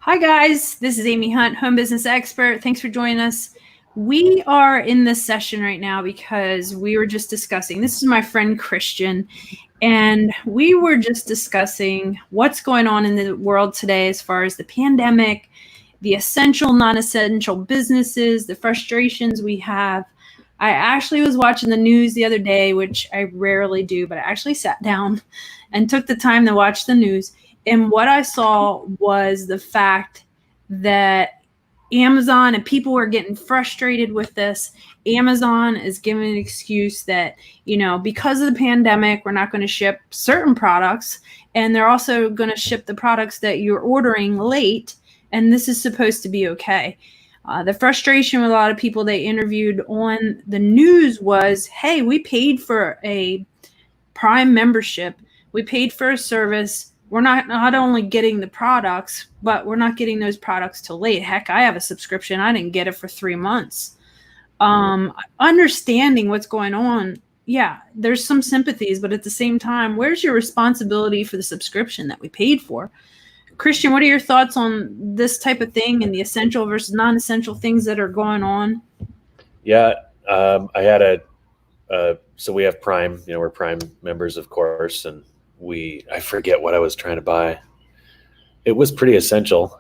Hi, guys. This is Amy Hunt, home business expert. Thanks for joining us. We are in this session right now because we were just discussing. This is my friend Christian, and we were just discussing what's going on in the world today as far as the pandemic, the essential, non essential businesses, the frustrations we have. I actually was watching the news the other day, which I rarely do, but I actually sat down and took the time to watch the news. And what I saw was the fact that Amazon and people were getting frustrated with this. Amazon is giving an excuse that, because of the pandemic, we're not going to ship certain products. And they're also going to ship the products that you're ordering late. And this is supposed to be okay. The frustration with a lot of people they interviewed on the news was, hey, we paid for a Prime membership. We paid for a service. We're not only getting the products, but we're not getting those products till late. Heck, I have a subscription. I didn't get it for 3 months. Understanding what's going on, yeah, there's some sympathies, but at the same time, where's your responsibility for the subscription that we paid for? Christian, what are your thoughts on this type of thing and the essential versus non-essential things that are going on? Yeah, I had so we have Prime, we're Prime members, of course, and I forget what I was trying to buy. It was pretty essential.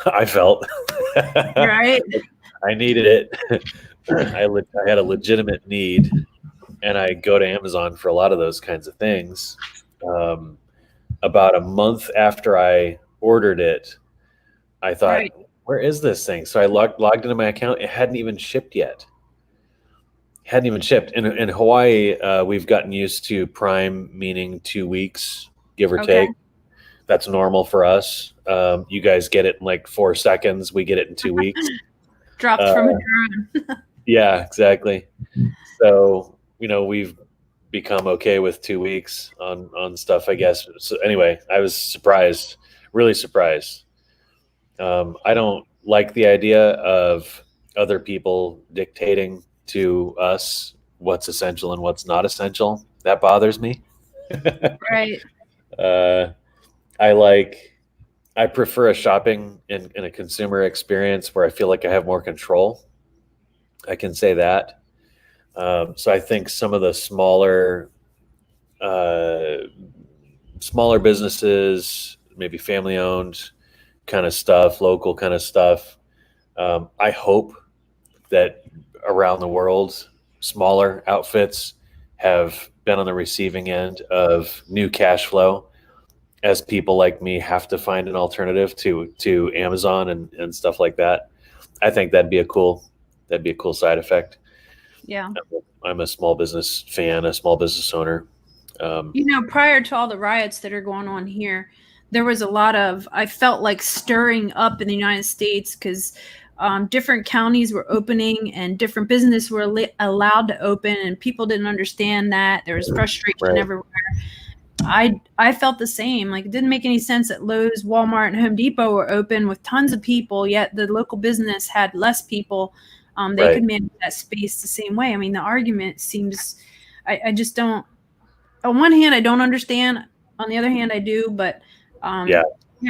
I felt. Right. I needed it. I had a legitimate need, and I go to Amazon for a lot of those kinds of things. About a month after I ordered it, I thought, right, where is this thing? So I logged into my account. It hadn't even shipped yet. In Hawaii, we've gotten used to Prime meaning 2 weeks, give or take. That's normal for us. You guys get it in like 4 seconds. We get it in 2 weeks. Dropped from a drone. Yeah, exactly. So, we've become okay with 2 weeks on stuff, I guess. So anyway, I was surprised, really surprised. I don't like the idea of other people dictating to us what's essential and what's not essential. That bothers me. Right. I prefer a shopping in a consumer experience where I feel like I have more control. I can say that. So I think some of the smaller businesses, maybe family owned kind of stuff, local kind of stuff. I hope that around the world, smaller outfits have been on the receiving end of new cash flow as people like me have to find an alternative to Amazon and stuff like that. I think that'd be a cool side effect. Yeah. I'm a small business fan, a small business owner. Prior to all the riots that are going on here, there was a lot of, I felt like, stirring up in the United States because different counties were opening and different businesses were allowed to open, and people didn't understand that. There was frustration everywhere. I felt the same. Like, it didn't make any sense that Lowe's, Walmart, and Home Depot were open with tons of people, yet the local business had less people. They could manage that space the same way. I mean, the argument seems, I just don't, on one hand, I don't understand. On the other hand, I do. But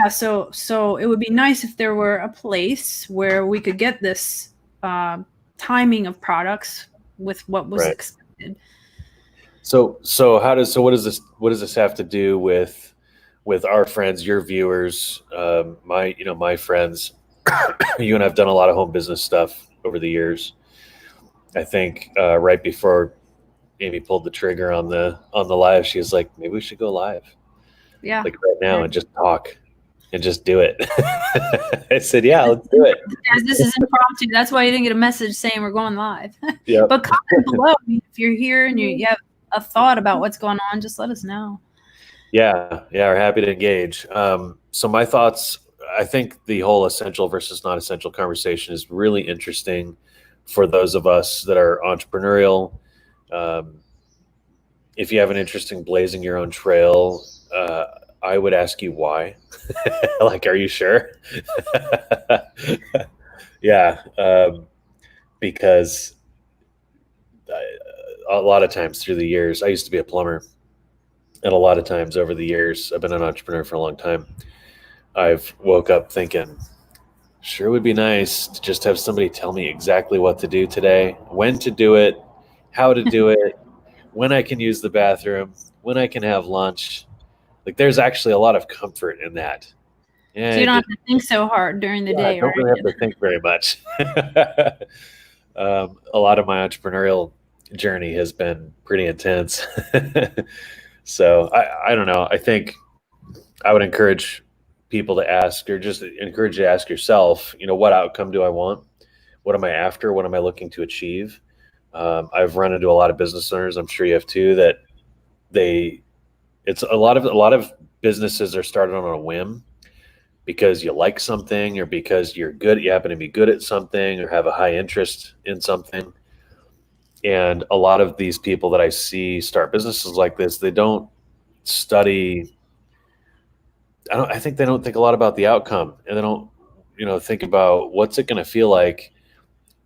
so it would be nice if there were a place where we could get this timing of products with what was expected. So what does this have to do with our friends, your viewers, my friends? You and I've done a lot of home business stuff over the years. I think right before Amy pulled the trigger on the live, she was like, maybe we should go live. Yeah. Like right now and just talk and just do it. I said, yeah, let's do it. As this is impromptu. That's why you didn't get a message saying we're going live. Yeah. But comment below if you're here and you have a thought about what's going on, just let us know. Yeah, we're happy to engage. So my thoughts, I think the whole essential versus not essential conversation is really interesting for those of us that are entrepreneurial. If you have an interest in blazing your own trail, I would ask you why. Like, are you sure? Yeah, because a lot of times through the years, I used to be a plumber, and a lot of times over the years, I've been an entrepreneur for a long time. I've woke up thinking, sure would be nice to just have somebody tell me exactly what to do today, when to do it, how to do it, when I can use the bathroom, when I can have lunch. Like there's actually a lot of comfort in that. So Yeah, you don't have to think so hard during the I day, don't really right? have to think very much. A lot of my entrepreneurial journey has been pretty intense. So I don't know. I think I would encourage people to ask, or just encourage you to ask yourself, what outcome do I want? What am I after? What am I looking to achieve? I've run into a lot of business owners. I'm sure you have too. That they, it's a lot of businesses are started on a whim because you like something, or because you happen to be good at something, or have a high interest in something. And a lot of these people that I see start businesses like this, they don't study. I think they don't think a lot about the outcome, and they don't, think about what's it going to feel like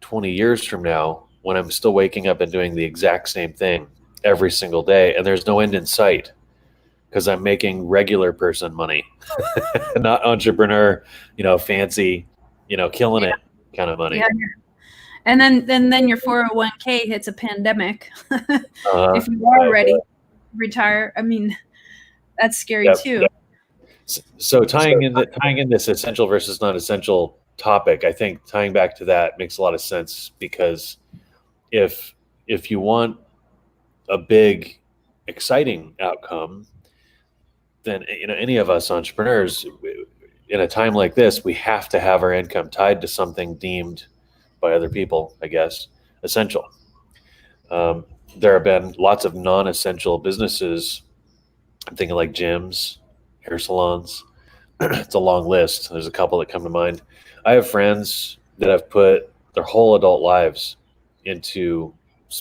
20 years from now when I'm still waking up and doing the exact same thing every single day, and there's no end in sight because I'm making regular person money, not entrepreneur, fancy, killing it kind of money. Yeah. And then your 401k hits a pandemic. If you are ready to retire, I mean, that's scary Yep. too. So tying in this essential versus non-essential topic, I think tying back to that makes a lot of sense, because if you want a big, exciting outcome, then any of us entrepreneurs in a time like this, we have to have our income tied to something deemed by other people, I guess, essential. There have been lots of non-essential businesses. I'm thinking like gyms, hair salons. It's a long list. There's a couple that come to mind. I have friends that have put their whole adult lives into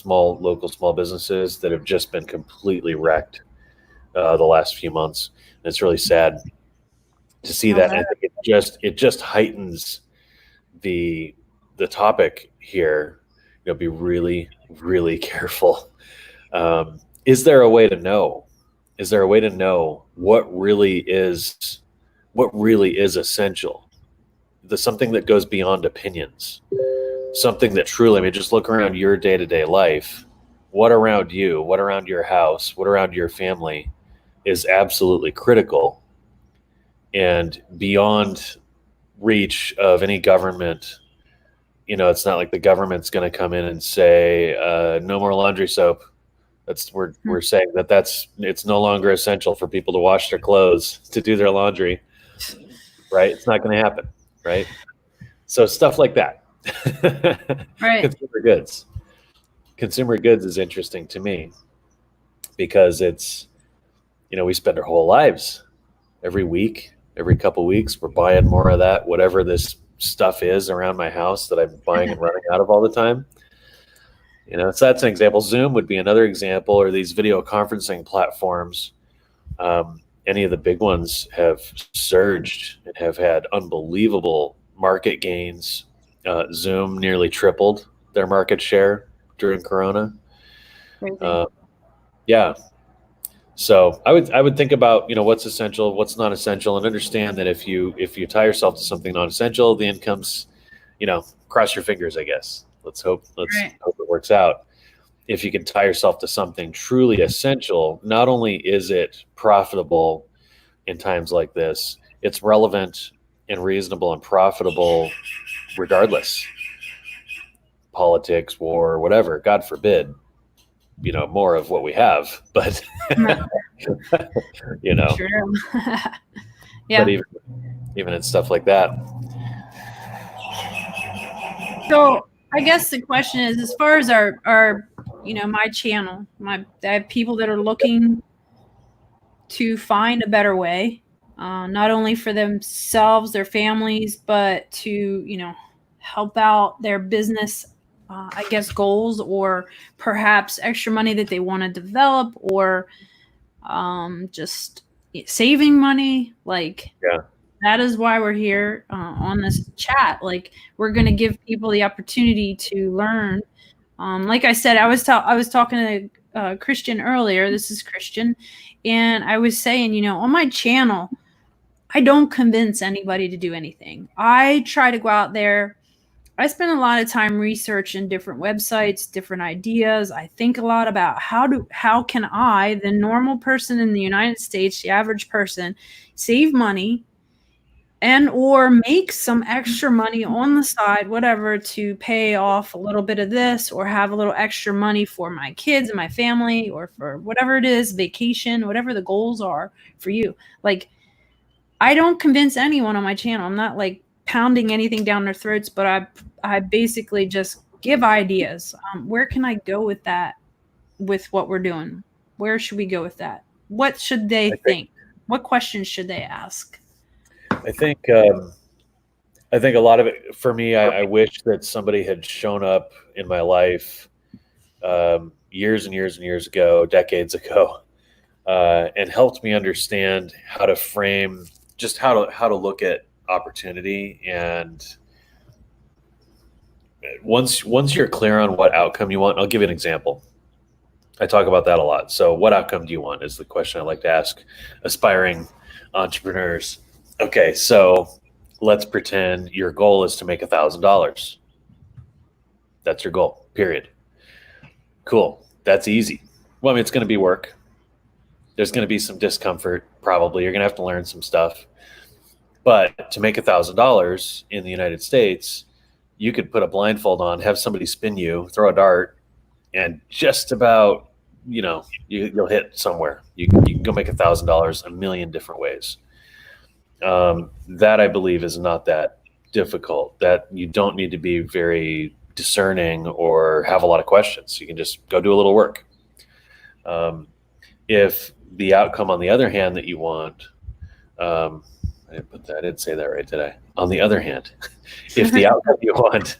local small businesses that have just been completely wrecked the last few months. And it's really sad to see that. And I think it just heightens the topic here. Be really, really careful. Is there a way to know? Is there a way to know what really is essential? Something that goes beyond opinions, something that truly, I mean, just look around your day-to-day life. What around you, what around your house, what around your family is absolutely critical and beyond reach of any government. It's not like the government's going to come in and say, no more laundry soap. We're saying it's no longer essential for people to wash their clothes, to do their laundry, right? It's not going to happen, right? So stuff like that. Right. Consumer goods is interesting to me because it's, we spend our whole lives, every week, every couple weeks, we're buying more of that, whatever this stuff is around my house that I'm buying and running out of all the time. So that's an example. Zoom would be another example, or these video conferencing platforms. Any of the big ones have surged and have had unbelievable market gains. Zoom nearly tripled their market share during Corona. Yeah. So I would think about, what's essential, what's not essential, and understand that if you tie yourself to something non-essential, the income's, cross your fingers, I guess. Let's hope it works out. If you can tie yourself to something truly essential, not only is it profitable in times like this, it's relevant and reasonable and profitable regardless. Politics, war, whatever, God forbid, more of what we have, but True. Yeah. But even in stuff like that. So I guess the question is, as far as our my channel, I have people that are looking to find a better way, not only for themselves, their families, but to, help out their business, I guess, goals, or perhaps extra money that they want to develop, or just saving money. Like, Yeah. that is why we're here on this chat. Like, we're going to give people the opportunity to learn. Like I said, I was talking to Christian earlier. This is Christian. And I was saying, on my channel, I don't convince anybody to do anything. I try to go out there. I spend a lot of time researching different websites, different ideas. I think a lot about how can I, the normal person in the United States, the average person, save money and or make some extra money on the side, whatever, to pay off a little bit of this or have a little extra money for my kids and my family or for whatever it is, vacation, whatever the goals are for you. Like, I don't convince anyone on my channel. I'm not like pounding anything down their throats, but I basically just give ideas. Where can I go with that, with what we're doing? Where should we go with that? What should they think? What questions should they ask? I think a lot of it for me, I wish that somebody had shown up in my life years and years and years ago, decades ago, and helped me understand how to frame, just how to look at opportunity. And once you're clear on what outcome you want, I'll give you an example. I talk about that a lot. So what outcome do you want is the question I like to ask aspiring entrepreneurs. Okay, so let's pretend your goal is to make $1,000. That's your goal, period. Cool. That's easy. Well, I mean, it's going to be work. There's going to be some discomfort, probably. You're going to have to learn some stuff. But to make $1,000 in the United States, you could put a blindfold on, have somebody spin you, throw a dart, and just about, you'll hit somewhere. You can go make $1,000 a million different ways. That I believe is not that difficult. That you don't need to be very discerning or have a lot of questions. You can just go do a little work. If the outcome, on the other hand, that you want, I didn't say that right, did I? On the other hand, if the outcome you want,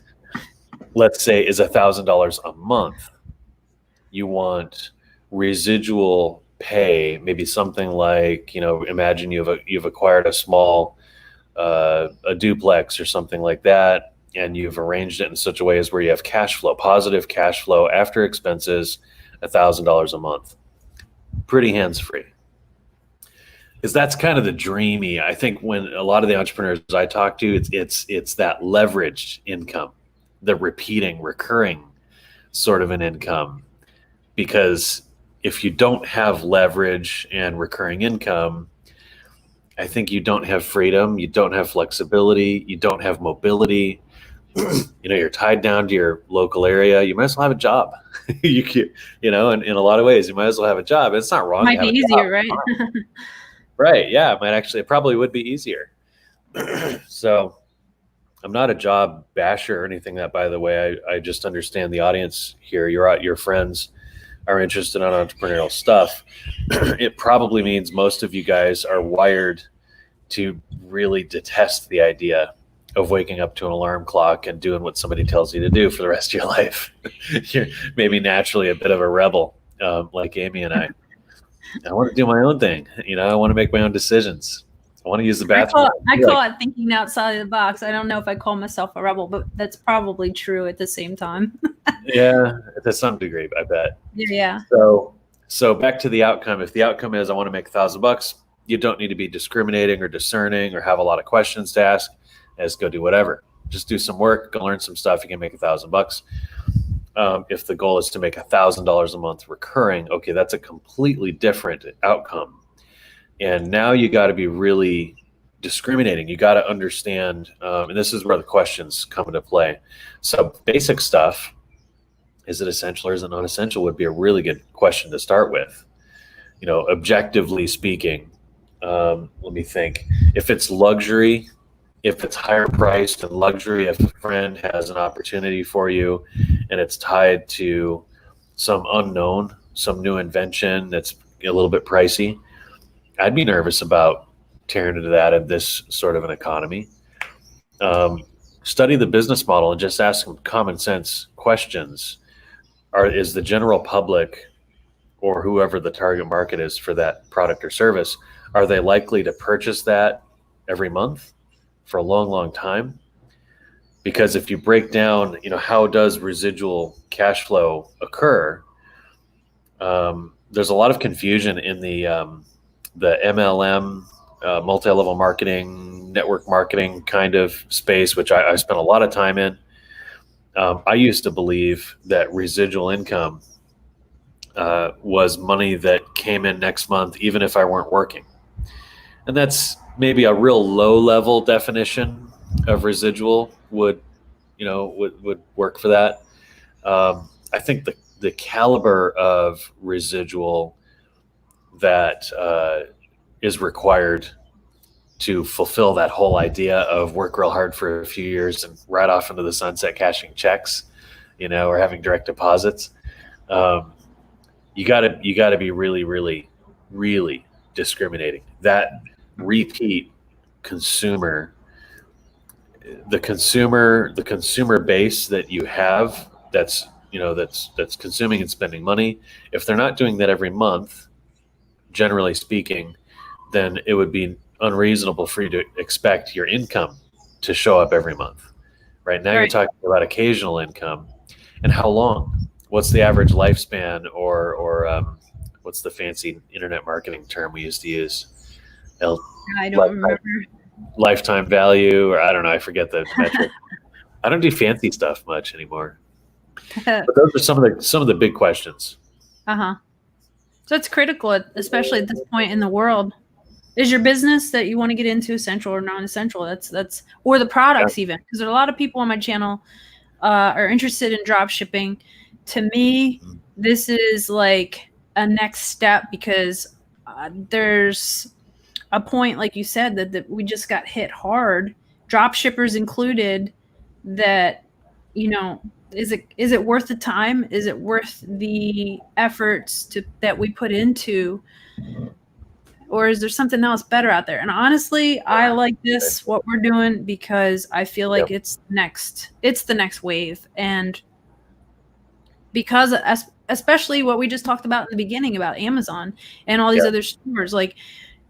let's say, is $1,000 a month, you want residual pay, maybe something like, imagine you've acquired a small a duplex or something like that, and you've arranged it in such a way as where you have cash flow, positive cash flow after expenses, $1,000 a month, pretty hands-free. Because that's kind of the dreamy. I think when a lot of the entrepreneurs I talk to, it's that leveraged income, the repeating, recurring sort of an income. Because if you don't have leverage and recurring income, I think you don't have freedom, you don't have flexibility, you don't have mobility. You're tied down to your local area. You might as well have a job. In a lot of ways, you might as well have a job. It's not wrong. Might be easier, right? Right. Yeah. It probably would be easier. So I'm not a job basher or anything that, by the way. I just understand the audience here. Your friends are interested in entrepreneurial stuff. It probably means most of you guys are wired to really detest the idea of waking up to an alarm clock and doing what somebody tells you to do for the rest of your life. You're maybe naturally a bit of a rebel, like Amy and I. I want to do my own thing. I want to make my own decisions. I want to use the bathroom. I call it thinking outside of the box. I don't know if I call myself a rebel, but that's probably true at the same time. Yeah, to some degree, I bet. Yeah. So back to the outcome. If the outcome is I want to make $1,000, you don't need to be discriminating or discerning or have a lot of questions to ask. Just go do whatever. Just do some work, go learn some stuff. You can make $1,000. If the goal is to make $1,000 a month recurring, okay, that's a completely different outcome. And now you got to be really discriminating. You got to understand, and this is where the questions come into play. So basic stuff, is it essential or is it not essential, would be a really good question to start with. Objectively speaking, let me think. If it's luxury, if it's higher priced and luxury, if a friend has an opportunity for you and it's tied to some unknown, some new invention that's a little bit pricey, I'd be nervous about tearing into that in this sort of an economy. Study the business model and just ask some common sense questions. Is the general public, or whoever the target market is for that product or service, are they likely to purchase that every month for a long, long time? Because if you break down, how does residual cash flow occur? There's a lot of confusion in the MLM multi-level marketing, network marketing kind of space, which I spent a lot of time in. I used to believe that residual income was money that came in next month, even if I weren't working. And that's maybe a real low level definition of residual would work for that. I think the caliber of residual that is required to fulfill that whole idea of work real hard for a few years and right off into the sunset cashing checks, or having direct deposits. You gotta be really, really, really discriminating. That repeat consumer, the consumer base that you have that's consuming and spending money, if they're not doing that every month, generally speaking, then it would be unreasonable for you to expect your income to show up every month. Right now, You're talking about occasional income, and how long? What's the average lifespan, or what's the fancy internet marketing term we used to use? I don't remember. Lifetime value, or I don't know. I forget the metric. I don't do fancy stuff much anymore. But those are some of the big questions. So it's critical, especially at this point in the world. Is your business that you want to get into essential or non-essential? That's or the products even, because there are a lot of people on my channel are interested in drop shipping. To me, this is like a next step, because there's a point, like you said, that we just got hit hard, drop shippers included, that, is it worth the time? Is it worth the efforts that we put into? Or is there something else better out there? And honestly, I like what we're doing, because I feel like it's the next wave. And because especially what we just talked about in the beginning about Amazon and all these other stores, like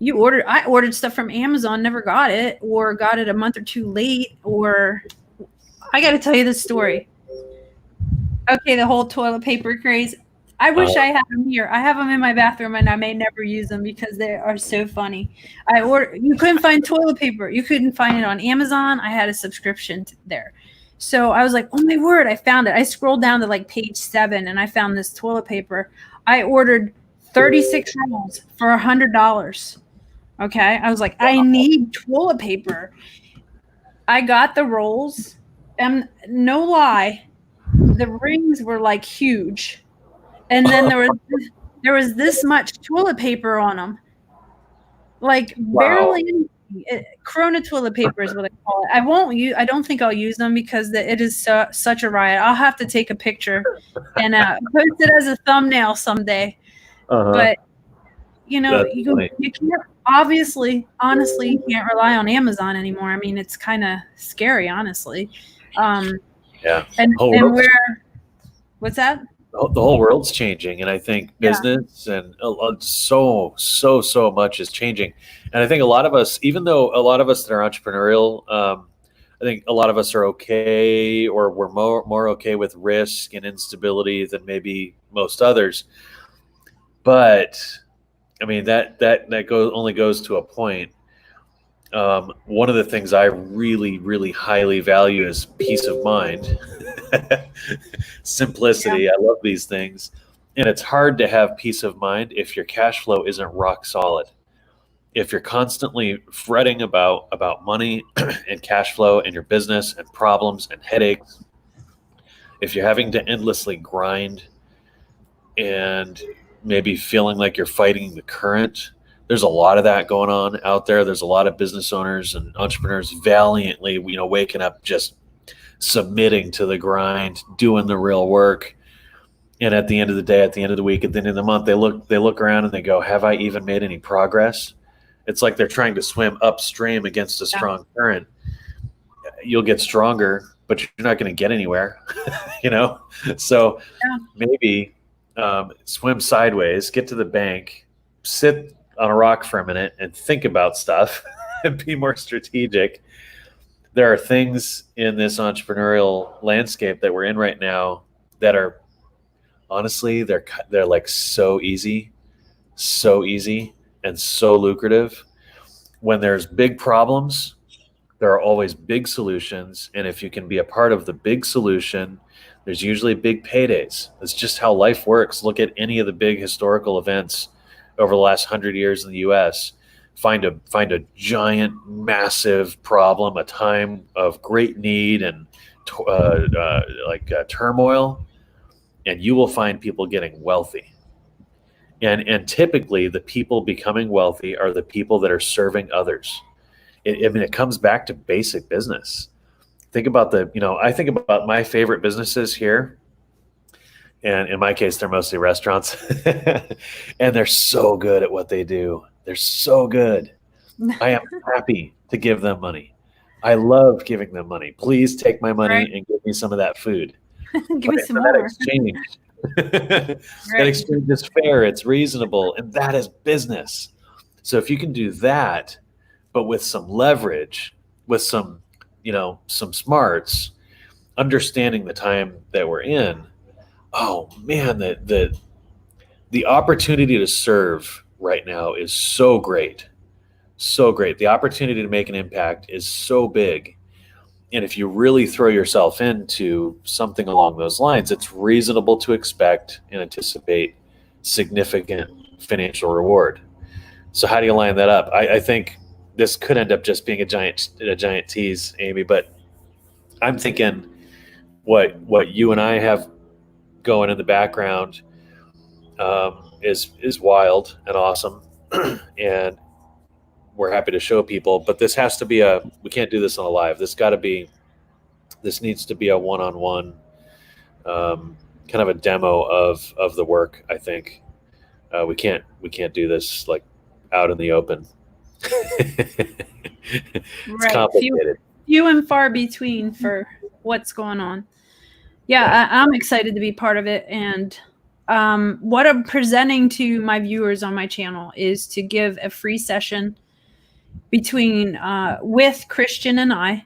I ordered stuff from Amazon, never got it, or got it a month or two late. Or I got to tell you this story. Okay, the whole toilet paper craze. I wish I had them here. I have them in my bathroom, and I may never use them because they are so funny. You couldn't find toilet paper. You couldn't find it on Amazon. I had a subscription there. So I was like, oh my word, I found it. I scrolled down to like page 7 and I found this toilet paper. I ordered 36 rolls for $100. Okay. I was like, I need toilet paper. I got the rolls, and no lie, the rings were like huge. And then there was this much toilet paper on them, like barely. Corona toilet paper is what I call it. I don't think I'll use them, because it is such a riot. I'll have to take a picture and post it as a thumbnail someday. But you can't, honestly, you can't rely on Amazon anymore. I mean, it's kind of scary, honestly. And what's that? The whole world's changing, and I think business and so much is changing. And I think a lot of us, even though a lot of us that are entrepreneurial, I think a lot of us are okay, or we're more okay with risk and instability than maybe most others. But I mean, that only goes to a point. One of the things I really, really highly value is peace of mind. Simplicity. I love these things. And it's hard to have peace of mind if your cash flow isn't rock solid. If you're constantly fretting about money and cash flow and your business and problems and headaches, if you're having to endlessly grind and maybe feeling like you're fighting the current, there's a lot of that going on out there. There's a lot of business owners and entrepreneurs valiantly, waking up, just submitting to the grind, doing the real work. And at the end of the day, at the end of the week, at the end of the month, they look around and they go, have I even made any progress? It's like they're trying to swim upstream against a strong current. You'll get stronger, but you're not going to get anywhere, So maybe swim sideways, get to the bank, sit on a rock for a minute and think about stuff and be more strategic. There are things in this entrepreneurial landscape that we're in right now that are, honestly, they're like so easy and so lucrative when there's big problems, there are always big solutions. And if you can be a part of the big solution, there's usually big paydays. That's just how life works. Look at any of the big historical events over the last 100 years in the US. Find a giant, massive problem, a time of great need and turmoil, and you will find people getting wealthy. And typically, the people becoming wealthy are the people that are serving others. It comes back to basic business. Think about I think about my favorite businesses here. And in my case, they're mostly restaurants. And they're so good at what they do. They're so good. I am happy to give them money. I love giving them money. Please take my money and give me some of that food. Give me some that more. Exchange. That exchange is fair, it's reasonable, and that is business. So if you can do that, but with some leverage, with some smarts, understanding the time that we're in, oh man, the opportunity to serve right now is so great. So great. The opportunity to make an impact is so big. And if you really throw yourself into something along those lines, it's reasonable to expect and anticipate significant financial reward. So how do you line that up? I think this could end up just being a giant tease, Amy, but I'm thinking what you and I have going in the background is wild and awesome. And we're happy to show people, but this has to be we can't do this on a live. This needs to be a one-on-one, kind of a demo of the work. I think we can't do this like out in the open. It's complicated. Few and far between for what's going on. Yeah. I'm excited to be part of it. And what I'm presenting to my viewers on my channel is to give a free session between with Christian and I.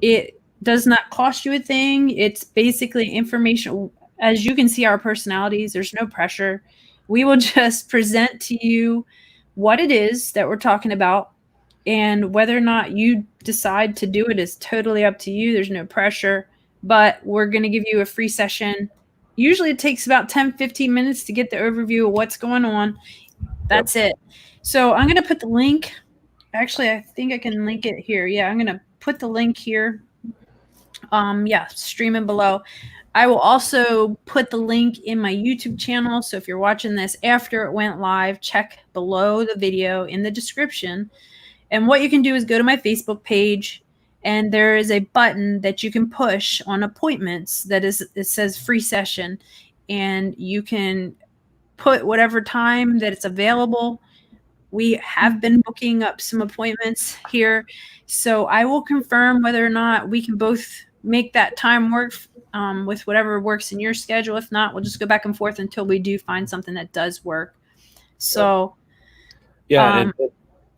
It does not cost you a thing. It's basically information. As you can see our personalities, there's no pressure. We will just present to you what it is that we're talking about, and whether or not you decide to do it is totally up to you. There's no pressure, but we're going to give you a free session. Usually it takes about 10-15 minutes to get the overview of what's going on. That's it. So I'm going to put the link. Actually, I think I can link it here. Yeah, I'm going to put the link here. Streaming below. I will also put the link in my YouTube channel. So if you're watching this after it went live, check below the video in the description. And what you can do is go to my Facebook page, and there is a button that you can push on appointments it says free session, and you can put whatever time that it's available. We have been booking up some appointments here, so I will confirm whether or not we can both make that time work with whatever works in your schedule. If not, we'll just go back and forth until we do find something that does work. So, and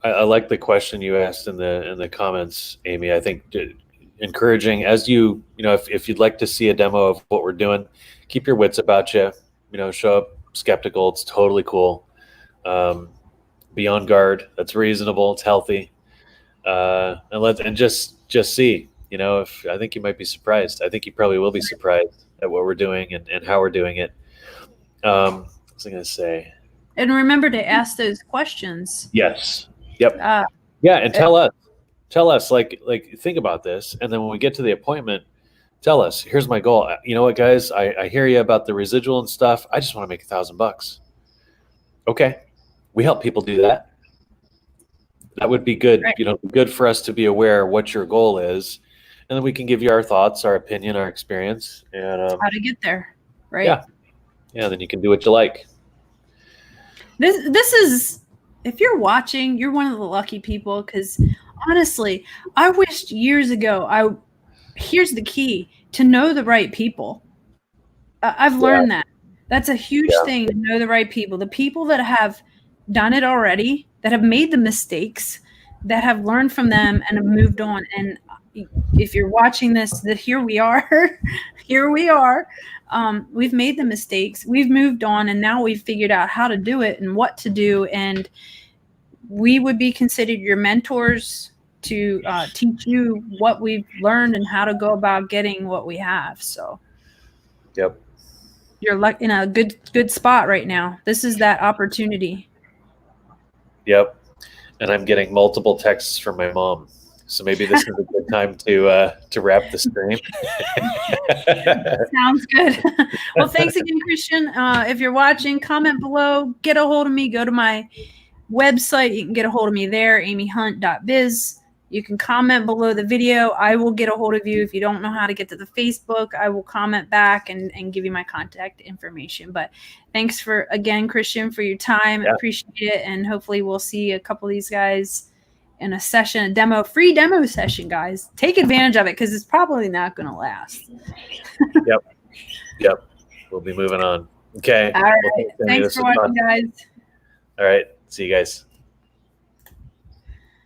I like the question you asked in the comments, Amy. I think encouraging, as if you'd like to see a demo of what we're doing, keep your wits about you. Show up skeptical. It's totally cool. Be on guard. That's reasonable. It's healthy. And just see. If I think you might be surprised. I think you probably will be surprised at what we're doing and how we're doing it. What was I going to say? And remember to ask those questions. Yes. Yep. And tell us, like, think about this. And then when we get to the appointment, tell us, here's my goal. You know what, guys, I hear you about the residual and stuff. I just want to make $1,000. Okay. We help people do that. That would be good. Right. Good for us to be aware what your goal is. And then we can give you our thoughts, our opinion, our experience, and how to get there. Right. Yeah. Then you can do what you like. This is, if you're watching, you're one of the lucky people, because honestly, I wished years ago, here's the key, to know the right people. I've learned that. That's a huge thing, to know the right people. The people that have done it already, that have made the mistakes, that have learned from them and have moved on. And if you're watching this, that here we are, we've made the mistakes, we've moved on, and now we've figured out how to do it and what to do. And we would be considered your mentors to teach you what we've learned and how to go about getting what we have. So Yep. you're in a good spot right now. This is that opportunity. Yep. And I'm getting multiple texts from my mom. So maybe this is a good time to wrap the stream. Sounds good. Well, thanks again, Christian. If you're watching, comment below, get a hold of me, go to my website. You can get a hold of me there, amyhunt.biz. You can comment below the video. I will get a hold of you. If you don't know how to get to the Facebook, I will comment back and give you my contact information. But thanks again, Christian, for your time. Yeah. Appreciate it. And hopefully we'll see a couple of these guys in a session, free demo session, guys. Take advantage of it because it's probably not going to last. Yep. We'll be moving on. Okay. All right. Thanks for watching, guys. All right. See you guys.